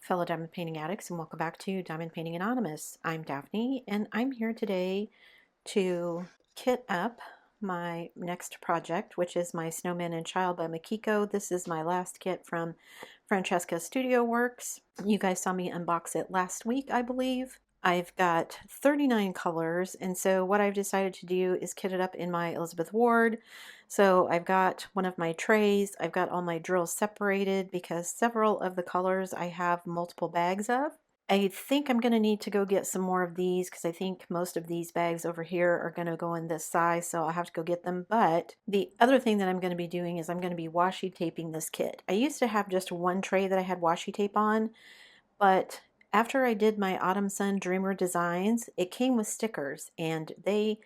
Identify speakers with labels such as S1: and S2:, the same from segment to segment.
S1: fellow diamond painting addicts, and welcome back to Diamond Painting Anonymous. I'm Daphne, and I'm here today to kit up my next project, which is my Snowmen and Child by Makiko. This is my last kit from Francesca Studio Works. You guys saw me unbox it last week, I believe. I've got 39 colors, and so what I've decided to do is kit it up in my Elizabeth Ward. So I've got one of my trays, I've got all my drills separated because several of the colors I have multiple bags of. I think I'm going to need to go get some more of these because I think most of these bags over here are going to go in this size, so I'll have to go get them. But the other thing that I'm going to be doing is I'm going to be washi taping this kit. I used to have just one tray that I had washi tape on, but after I did my Autumn Sun Dreamer designs, it came with stickers and they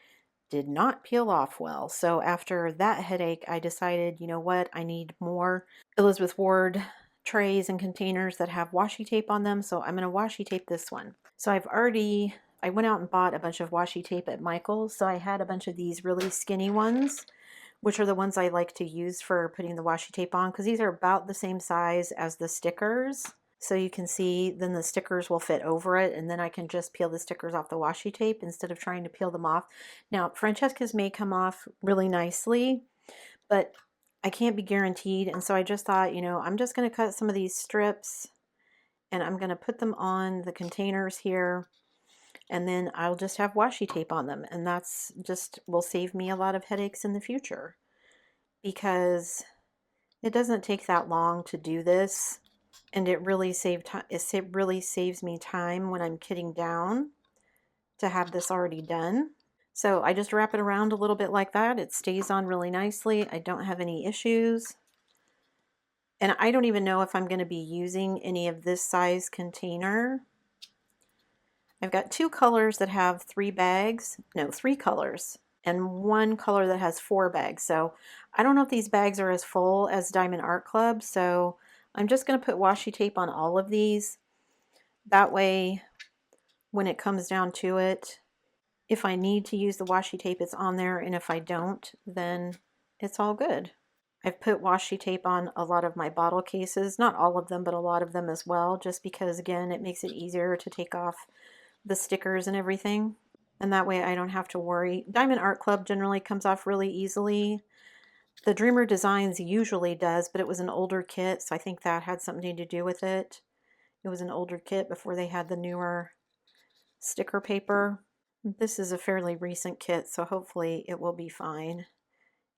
S1: did not peel off well. So after that headache, I decided, you know what, I need more Elizabeth Ward trays and containers that have washi tape on them. So I'm going to washi tape this one. So I went out and bought a bunch of washi tape at Michael's. So I had a bunch of these really skinny ones, which are the ones I like to use for putting the washi tape on, because these are about the same size as the stickers. So you can see then the stickers will fit over it, and then I can just peel the stickers off the washi tape instead of trying to peel them off. Now, Francesca's may come off really nicely, but I can't be guaranteed, and so I just thought, you know, I'm just going to cut some of these strips, and I'm going to put them on the containers here, and then I'll just have washi tape on them, and that's just will save me a lot of headaches in the future, because it doesn't take that long to do this. And it really saves me time when I'm kitting down to have this already done. So I just wrap it around a little bit like that. It stays on really nicely. I don't have any issues. And I don't even know if I'm going to be using any of this size container. I've got two colors that have three colors, and one color that has 4 bags. So I don't know if these bags are as full as Diamond Art Club, so I'm just going to put washi tape on all of these. That way, when it comes down to it, if I need to use the washi tape, it's on there, and if I don't, then it's all good. I've put washi tape on a lot of my bottle cases, not all of them, but a lot of them as well, just because, again, it makes it easier to take off the stickers and everything, and that way I don't have to worry. Diamond Art Club generally comes off really easily. The Dreamer Designs usually does, but it was an older kit, so I think that had something to do with it. It was an older kit before they had the newer sticker paper. This is a fairly recent kit, so hopefully it will be fine.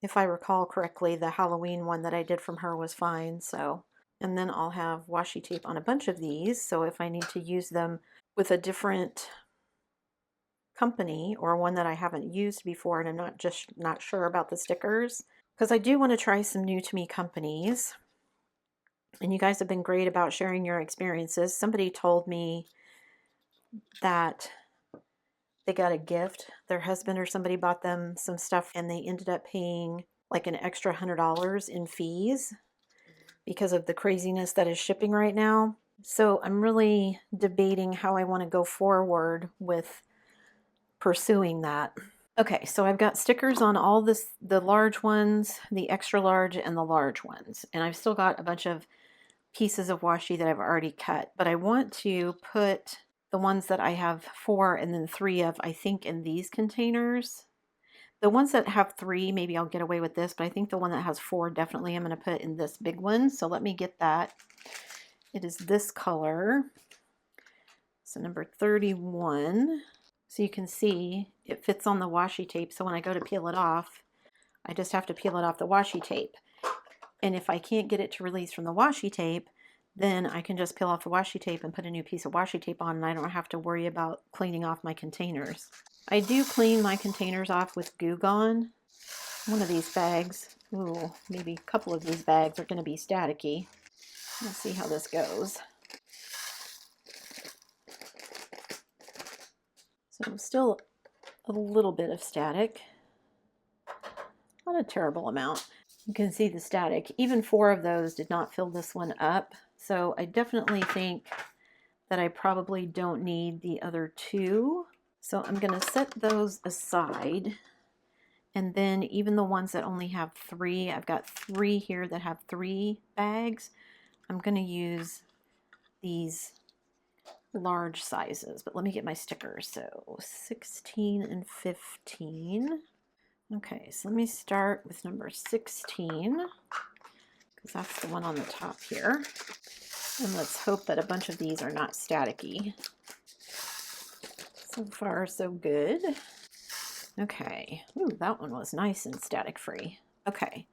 S1: If I recall correctly, the Halloween one that I did from her was fine, so. And then I'll have washi tape on a bunch of these, so if I need to use them with a different company or one that I haven't used before and I'm not sure about the stickers, because I do want to try some new to me companies, and you guys have been great about sharing your experiences. Somebody told me that they got a gift. Their husband or somebody bought them some stuff and they ended up paying like an extra $100 in fees because of the craziness that is shipping right now. So I'm really debating how I want to go forward with pursuing that. Okay, so I've got stickers on all the large ones, the extra large, and the large ones. And I've still got a bunch of pieces of washi that I've already cut. But I want to put the ones that I have 4 and then 3 of, I think, in these containers. The ones that have 3, maybe I'll get away with this, but I think the one that has 4, definitely I'm going to put in this big one. So let me get that. It is this color. So number 31. So you can see it fits on the washi tape. So when I go to peel it off, I just have to peel it off the washi tape. And if I can't get it to release from the washi tape, then I can just peel off the washi tape and put a new piece of washi tape on, and I don't have to worry about cleaning off my containers. I do clean my containers off with Goo Gone. One of these bags, ooh, maybe a couple of these bags are going to be staticky. Let's see how this goes. So still a little bit of static. Not a terrible amount. You can see the static. Even 4 of those did not fill this one up. So I definitely think that I probably don't need the other 2. So I'm going to set those aside. And then even the ones that only have 3, I've got 3 here that have 3 bags. I'm going to use these large sizes, but let me get my stickers. So 16 and 15. Okay, so let me start with number 16 because that's the one on the top here. And let's hope that a bunch of these are not staticky. So far, so good. Okay. Ooh, that one was nice and static free. Okay.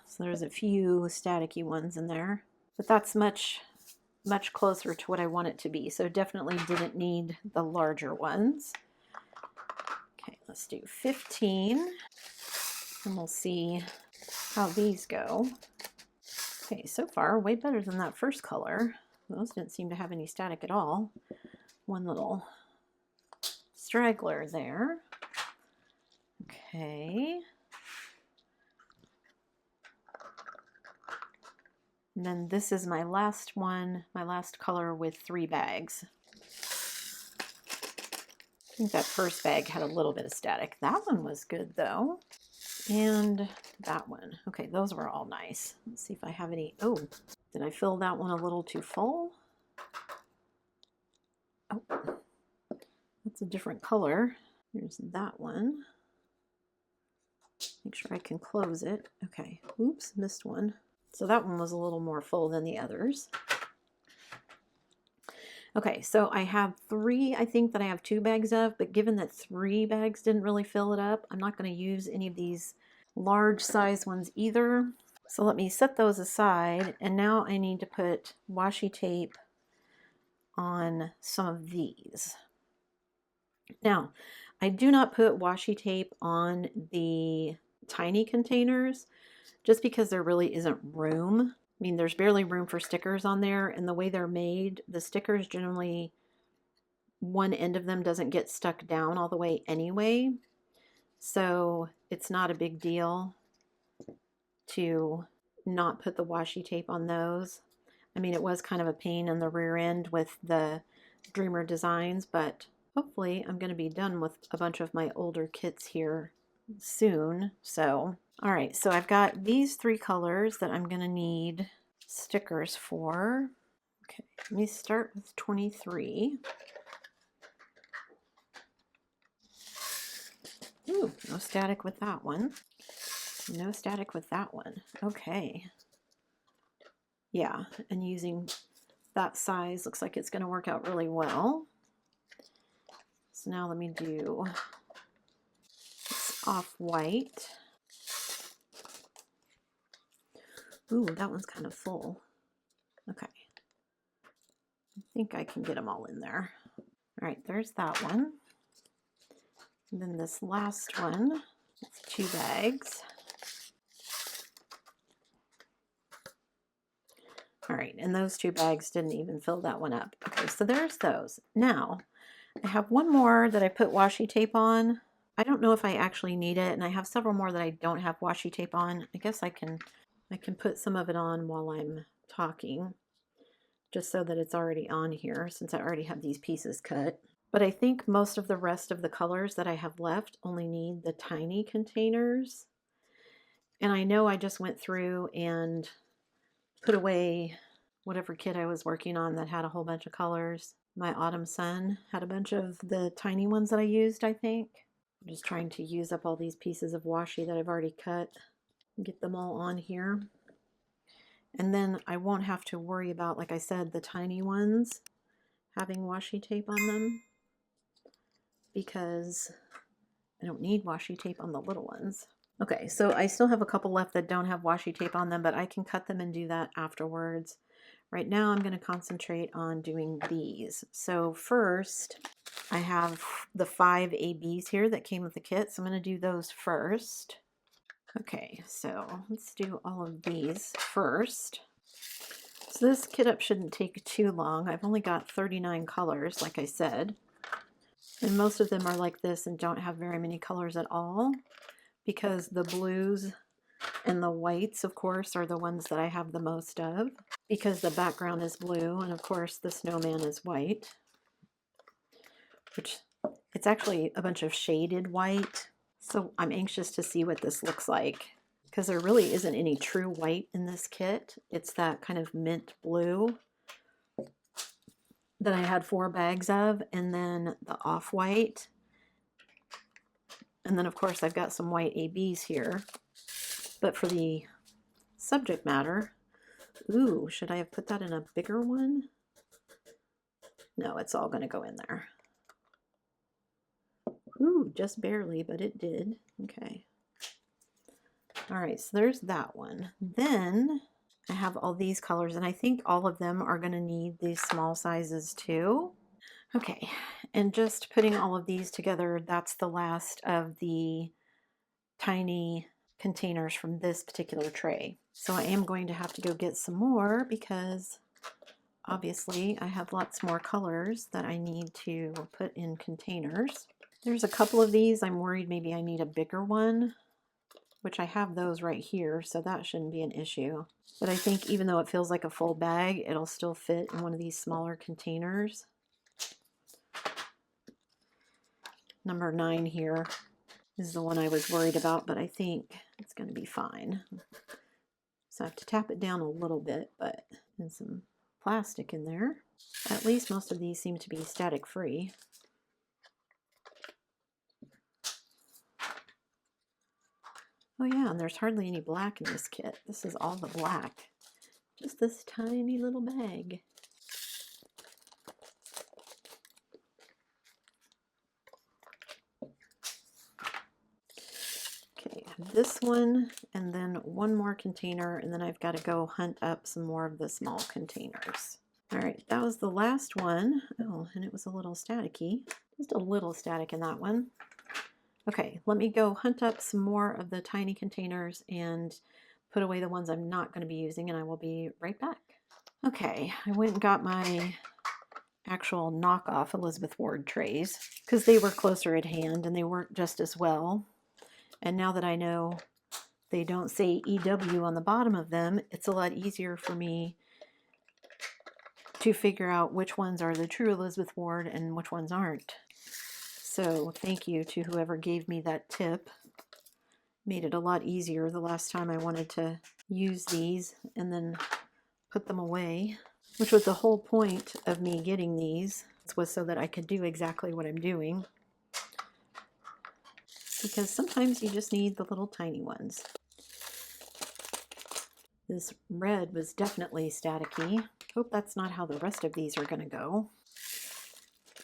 S1: So there's a few staticky ones in there, but that's much closer to what I want it to be. So definitely didn't need the larger ones. Okay, let's do 15 and we'll see how these go. Okay, so far way better than that first color. Those didn't seem to have any static at all. One little straggler there. Okay. And then this is my last one, my last color with 3 bags. I think that first bag had a little bit of static. That one was good though. And that one. Okay, those were all nice. Let's see if I have any. Oh, did I fill that one a little too full? Oh, that's a different color. There's that one. Make sure I can close it. Okay, oops, missed one. So that one was a little more full than the others. Okay, so I have 3, I think that I have 2 bags of, but given that 3 bags didn't really fill it up, I'm not going to use any of these large size ones either. So let me set those aside, and now I need to put washi tape on some of these. Now, I do not put washi tape on the tiny containers just because there really isn't room. I mean, there's barely room for stickers on there, and the way they're made, the stickers generally, one end of them doesn't get stuck down all the way anyway, so it's not a big deal to not put the washi tape on those. I mean, it was kind of a pain in the rear end with the Dreamer designs, but hopefully I'm going to be done with a bunch of my older kits here soon. So, all right, so I've got these 3 colors that I'm going to need stickers for. Okay, let me start with 23. Ooh, no static with that one. No static with that one. Okay. Yeah, and using that size looks like it's going to work out really well. So now let me do this off-white. Ooh, that one's kind of full. Okay. I think I can get them all in there. All right, there's that one. And then this last one, it's 2 bags. All right, and those 2 bags didn't even fill that one up. Okay, so there's those. Now, I have one more that I put washi tape on. I don't know if I actually need it, and I have several more that I don't have washi tape on. I guess I can put some of it on while I'm talking, just so that it's already on here, since I already have these pieces cut. But I think most of the rest of the colors that I have left only need the tiny containers. And I know I just went through and put away whatever kit I was working on that had a whole bunch of colors. My Autumn Sun had a bunch of the tiny ones that I used, I think. I'm just trying to use up all these pieces of washi that I've already cut and get them all on here. And then I won't have to worry about, like I said, the tiny ones having washi tape on them, because I don't need washi tape on the little ones. Okay, so I still have a couple left that don't have washi tape on them, but I can cut them and do that afterwards. Right now I'm going to concentrate on doing these. So first, I have the 5 ABs here that came with the kit, so I'm going to do those first. Okay, so let's do all of these first. So this kit up shouldn't take too long. I've only got 39 colors, like I said. And most of them are like this and don't have very many colors at all, because the blues and the whites, of course, are the ones that I have the most of, because the background is blue, and of course the snowman is white, which it's actually a bunch of shaded white. So I'm anxious to see what this looks like, because there really isn't any true white in this kit. It's that kind of mint blue. that I had 4 bags of, and then the off-white. And then of course I've got some white ABs here. But for the subject matter, ooh, should I have put that in a bigger one? No, it's all gonna go in there. Ooh, just barely, but it did. Okay. All right, so there's that one. Then I have all these colors, and I think all of them are gonna need these small sizes too. Okay, and just putting all of these together, that's the last of the tiny containers from this particular tray. So I am going to have to go get some more because obviously I have lots more colors that I need to put in containers. There's a couple of these I'm worried maybe I need a bigger one, which I have those right here, so that shouldn't be an issue. But I think even though it feels like a full bag, it'll still fit in one of these smaller containers. Number 9 here is the one I was worried about, but I think it's going to be fine. So I have to tap it down a little bit, but and some plastic in there. At least most of these seem to be static free. Oh yeah, and there's hardly any black in this kit. This is all the black. Just this tiny little bag. Okay, this one, and then one more container, and then I've got to go hunt up some more of the small containers. All right, that was the last one. Oh, and it was a little staticky. Just a little static in that one. Okay, let me go hunt up some more of the tiny containers and put away the ones I'm not going to be using, and I will be right back. Okay, I went and got my actual knockoff Elizabeth Ward trays because they were closer at hand and they worked just as well. And now that I know they don't say EW on the bottom of them, it's a lot easier for me to figure out which ones are the true Elizabeth Ward and which ones aren't. So thank you to whoever gave me that tip. Made it a lot easier the last time I wanted to use these and then put them away, which was the whole point of me getting these, was so that I could do exactly what I'm doing. Because sometimes you just need the little tiny ones. This red was definitely staticky. Hope that's not how the rest of these are going to go.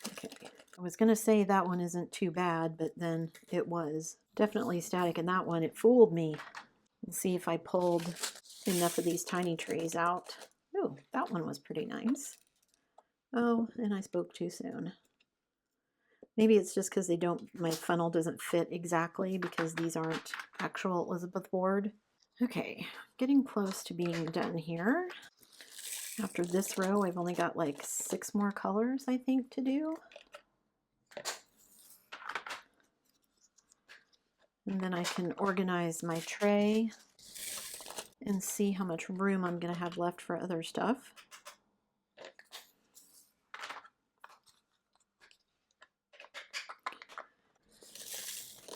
S1: Okay. I was going to say that one isn't too bad, but then it was definitely static in that one. It fooled me. Let's see if I pulled enough of these tiny trays out. Oh, that one was pretty nice. Oh, and I spoke too soon. Maybe it's just because my funnel doesn't fit exactly because these aren't actual Elizabeth Ward. Okay, getting close to being done here. After this row, I've only got like 6 more colors, I think, to do. And then I can organize my tray and see how much room I'm going to have left for other stuff.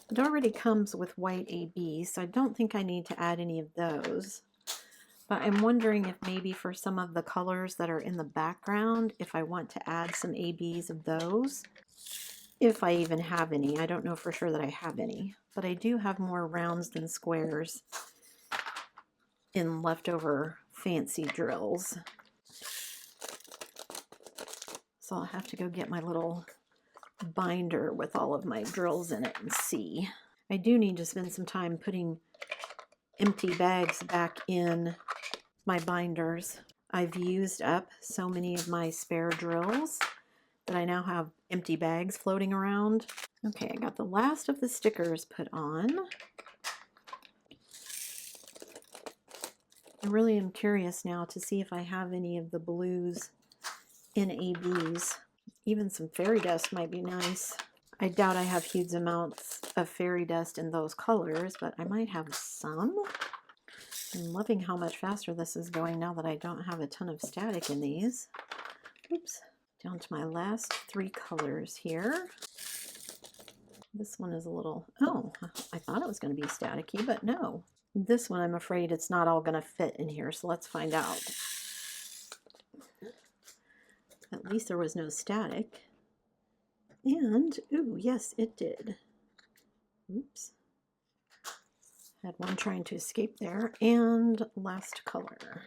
S1: It already comes with white ABs, so I don't think I need to add any of those. But I'm wondering if maybe for some of the colors that are in the background, if I want to add some ABs of those. If I even have any. I don't know for sure that I have any. But I do have more rounds than squares in leftover fancy drills. So I'll have to go get my little binder with all of my drills in it and see. I do need to spend some time putting empty bags back in my binders. I've used up so many of my spare drills that I now have empty bags floating around. Okay, I got the last of the stickers put on. I really am curious now to see if I have any of the blues in ABs. Even some fairy dust might be nice. I doubt I have huge amounts of fairy dust in those colors, but I might have some. I'm loving how much faster this is going now that I don't have a ton of static in these. Oops. Down to my last 3 colors here. This one is a little, oh, I thought it was going to be staticky, but no. This one, I'm afraid it's not all going to fit in here, so let's find out. At least there was no static. And, ooh, yes, it did. Oops. Had one trying to escape there. And last color.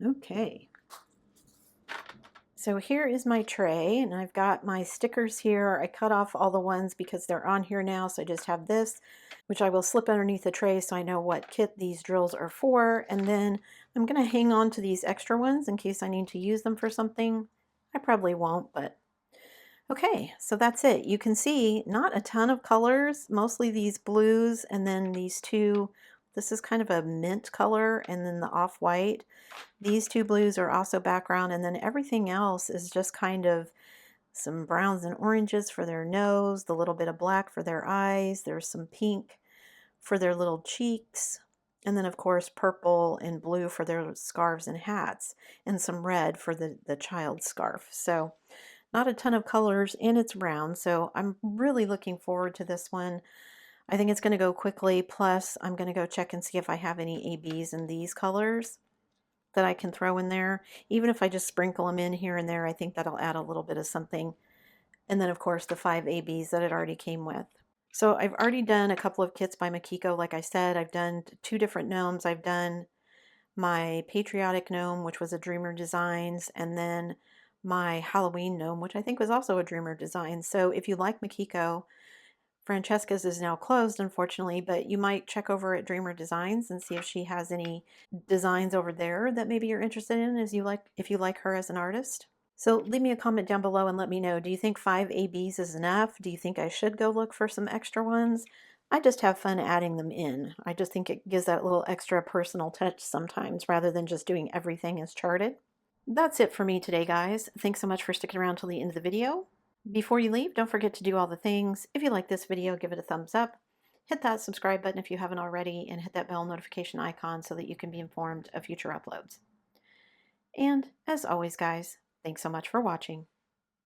S1: Okay. So here is my tray, and I've got my stickers here. I cut off all the ones because they're on here now, so I just have this, which I will slip underneath the tray so I know what kit these drills are for. And then I'm going to hang on to these extra ones in case I need to use them for something. I probably won't, but okay, so that's it. You can see not a ton of colors, mostly these blues, and then these two. This is kind of a mint color, and then the off-white. These two blues are also background, and then everything else is just kind of some browns and oranges for their nose, the little bit of black for their eyes, there's some pink for their little cheeks, and then of course purple and blue for their scarves and hats, and some red for the child's scarf. So not a ton of colors, and it's brown, so I'm really looking forward to this one. I think it's going to go quickly, plus I'm going to go check and see if I have any ABs in these colors that I can throw in there. Even if I just sprinkle them in here and there, I think that'll add a little bit of something. And then of course the 5 ABs that it already came with. So I've already done a couple of kits by Makiko. Like I said, I've done 2 different gnomes. I've done my Patriotic gnome, which was a Dreamer Designs, and then my Halloween gnome, which I think was also a Dreamer Design. So if you like Makiko, Francesca's is now closed, unfortunately, but you might check over at Dreamer Designs and see if she has any designs over there that maybe you're interested in if you like her as an artist. So leave me a comment down below and let me know, do you think 5 ABs is enough? Do you think I should go look for some extra ones? I just have fun adding them in. I just think it gives that little extra personal touch sometimes rather than just doing everything as charted. That's it for me today, guys. Thanks so much for sticking around till the end of the video. Before you leave, don't forget to do all the things. If you like this video, give it a thumbs up. Hit that subscribe button if you haven't already, and hit that bell notification icon so that you can be informed of future uploads. And as always, guys, thanks so much for watching.